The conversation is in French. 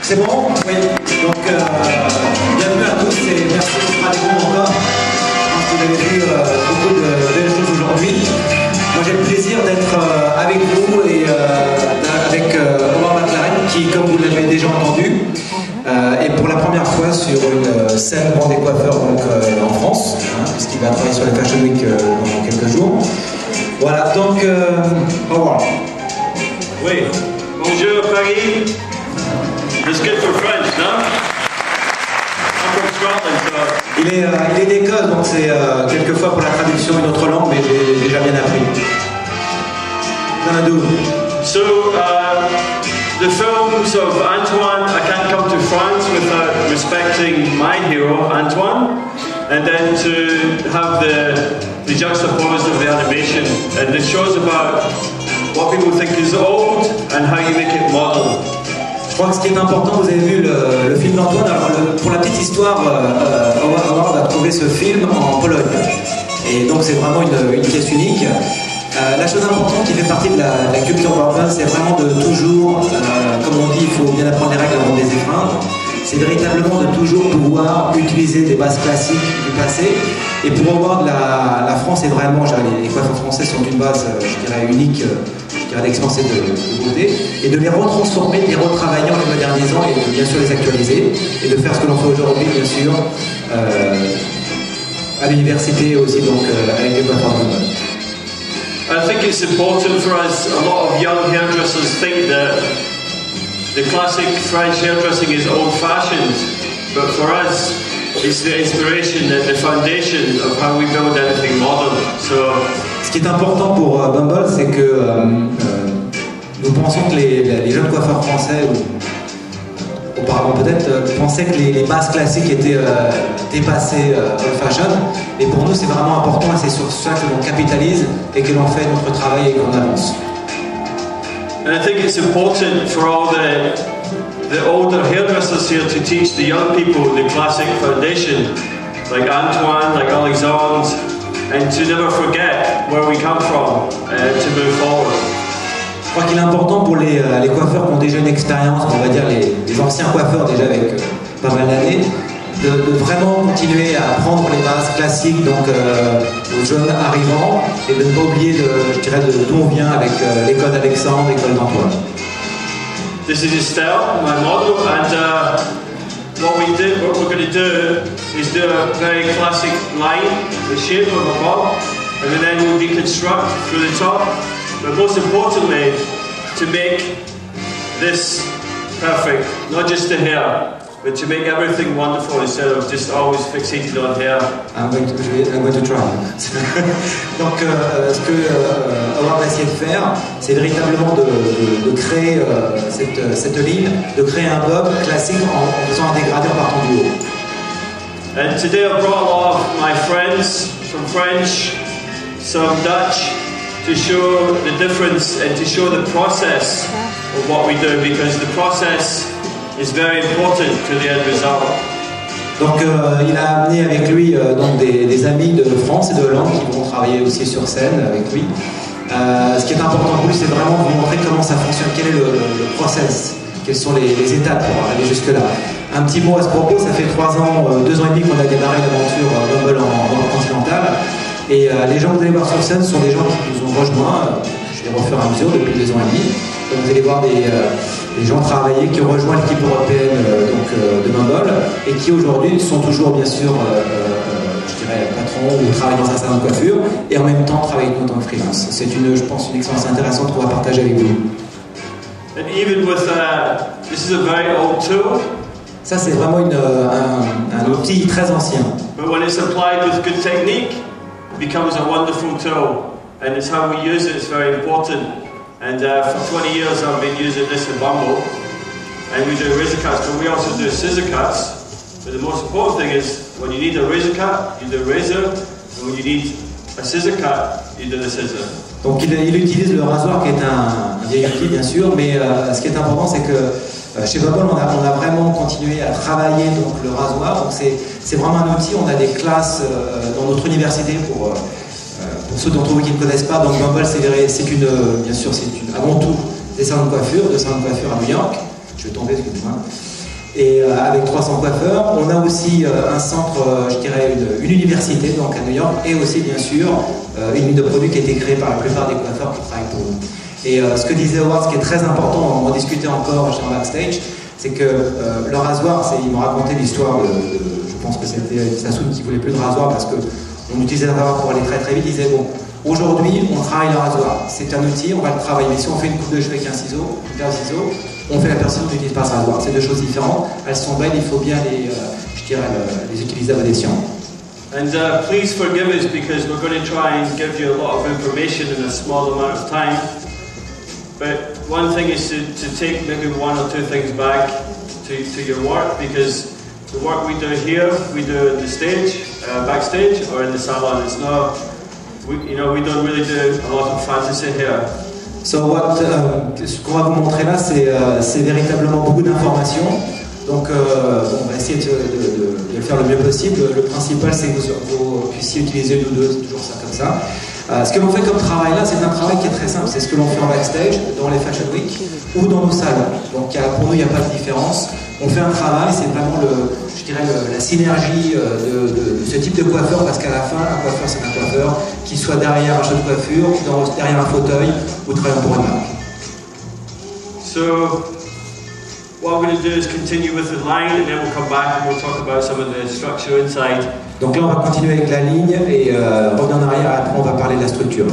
C'est bon? Oui. Donc, bienvenue à tous et merci d'être avec nous encore. Je pense que vous avez vu beaucoup de belles choses aujourd'hui. Moi, j'ai le plaisir d'être avec vous et avec Howard McLaren, qui, comme vous l'avez déjà entendu, est pour la première fois sur une scène Grand des coiffeurs donc, en France, puisqu'il va travailler sur les Fashion Week dans quelques jours. Voilà, donc, Howard. Oui, bonjour Paris. It's good for French, no? I'm from Scotland, so... Il est d'Écosse, donc c'est quelquefois pour la traduction une autre langue, mais j'ai déjà bien appris. Nanadou. So, the films of Antoine, I can't come to France without respecting my hero, Antoine, and then to have the juxtapose of the animation. And the show's about what people think is old and how you make it modern. Je crois que ce qui est important, vous avez vu le film d'Antoine. Alors, pour la petite histoire, Howard a trouvé ce film en Pologne. Et donc, c'est vraiment une pièce unique. La chose importante qui fait partie de la culture urbaine, c'est vraiment de toujours, comme on dit, il faut bien apprendre les règles avant de les éteindre. C'est véritablement de toujours pouvoir utiliser des bases classiques du passé. Et pour Howard, la France est vraiment, les coiffeurs français sont une base, je dirais, unique. D'expanser de beauté et de les retransformer, de les retravailler en les modernisant et de bien sûr les actualiser et de faire ce que l'on fait aujourd'hui bien sûr à l'université aussi donc avec les coiffeurs de mode. I think it's important for us, a lot of young hairdressers think that the classic French hairdressing is old-fashioned, but for us it's the inspiration, the foundation of how we build anything modern. So, ce qui est important pour Bumble, c'est que nous pensons que les jeunes coiffeurs français, ou auparavant peut-être, pensaient que les bases classiques étaient dépassées old fashion. Et pour nous, c'est vraiment important et c'est sur ça que l'on capitalise et que l'on fait notre travail et qu'on avance. And I think it's important for all the older hairdressers here to teach the young people the classic foundation, like Antoine, like Alexandre, and to never forget where we come from to move forward. Je crois qu'il est important pour les coiffeurs qui ont déjà une expérience, on va dire les anciens coiffeurs déjà avec pas mal d'années, de vraiment continuer à apprendre les bases classiques donc aux jeunes arrivants et de ne pas oublier d'où on vient avec l'école d'Alexandre, l'école d'Antoine. This is Estelle, my model, and what we're going to do is do a very classic line, the shape of a bob, and then we'll deconstruct through the top. But most importantly, to make this perfect, not just the hair, but to make everything wonderful instead of just always fixated on hair. I'm going to try. Donc, ce que Howard va essayer de faire, c'est véritablement de créer cette ligne, de créer un bob classique en faisant un dégradé en partant du haut. And today I brought a lot of my friends, some French, some Dutch, to show the difference and to show the process of what we do, because the process is very important to the end result. Donc il a amené avec lui donc des amis de France et de Hollande qui vont travailler aussi sur scène avec lui. Ce qui est important pour lui, c'est vraiment de vous montrer comment ça fonctionne, quel est le process, quelles sont les étapes pour arriver jusque-là. Un petit mot à ce propos, ça fait 2 ans et demi qu'on a démarré l'aventure Bumble en Europe continentale. Et les gens que vous allez voir sur scène sont des gens qui nous ont rejoints, je vais refaire à mesure depuis 2 ans et demi. Donc vous allez voir des gens travailler qui ont rejoint l'équipe européenne de Bumble et qui aujourd'hui sont toujours bien sûr, je dirais, patrons ou travaillent dans un salon de coiffure et en même temps travaillent en tant que freelance. C'est je pense, une expérience intéressante qu'on va partager avec vous. And even with this is a very old tool. Ça c'est vraiment un outil très ancien. But when it's applied with good technique, it becomes a wonderful tool. And it's how we use it is very important. And for 20 years I've been using this in Bumble. And we do razor cuts, but we also do scissor cuts. But the most important thing is when you need a razor cut, you do a razor. And when you need a scissor cut, you do the scissor. Donc il utilise le rasoir qui est un vieil outil bien sûr, mais ce qui est important c'est que chez Bumble on a vraiment continué à travailler donc, le rasoir. Donc c'est vraiment un outil, on a des classes dans notre université pour ceux d'entre vous qui ne connaissent pas. Donc Bumble c'est bien sûr c'est avant tout des salons de coiffure à New York. Je vais tomber, excusez-moi. Et avec 300 coiffeurs, on a aussi un centre, je dirais une université donc à New York, et aussi bien sûr une ligne de produits qui a été créée par la plupart des coiffeurs qui travaillent pour nous. Et ce que disait Howard, ce qui est très important, on en discutait encore chez backstage, c'est que le rasoir, ils m'ont raconté l'histoire je pense que c'était Sassoon qui voulait plus de rasoir parce qu'on utilisait le rasoir pour aller très très vite. Il disait bon, aujourd'hui on travaille le rasoir, c'est un outil, on va le travailler. Mais si on fait une coupe de cheveux avec un ciseau, une paire de ciseaux, on fait la personne qui n'utilise pas ce rasoir. C'est deux choses différentes, elles sont belles, il faut bien les utiliser à bon escient. And please forgive us because we're going to try and give you a lot of information in a small amount of time. But one thing is to take maybe one or two things back to your work, because the work we do here, we do on the stage, backstage, or in the salon. It's not, we don't really do a lot of fantasy here. So ce qu'on va vous montrer là, c'est véritablement beaucoup d'informations. Donc on va essayer de le faire le mieux possible. Le principal, c'est que vous puissiez utiliser nous deux, c'est toujours ça comme ça. Ce que l'on fait comme travail là, c'est un travail qui est très simple. C'est ce que l'on fait en backstage, dans les Fashion Week ou dans nos salons. Donc pour nous, il n'y a pas de différence. On fait un travail, c'est vraiment la synergie de ce type de coiffeur, parce qu'à la fin, un coiffeur, c'est un coiffeur, qu'il soit derrière un show de coiffure, derrière un fauteuil ou travaillant pour une marque. So, what we're going to do is continue with the line, and then we'll come back and we'll talk about some of the structure inside. Donc là, on va continuer avec la ligne et revenir en arrière, et après on va parler de la structure.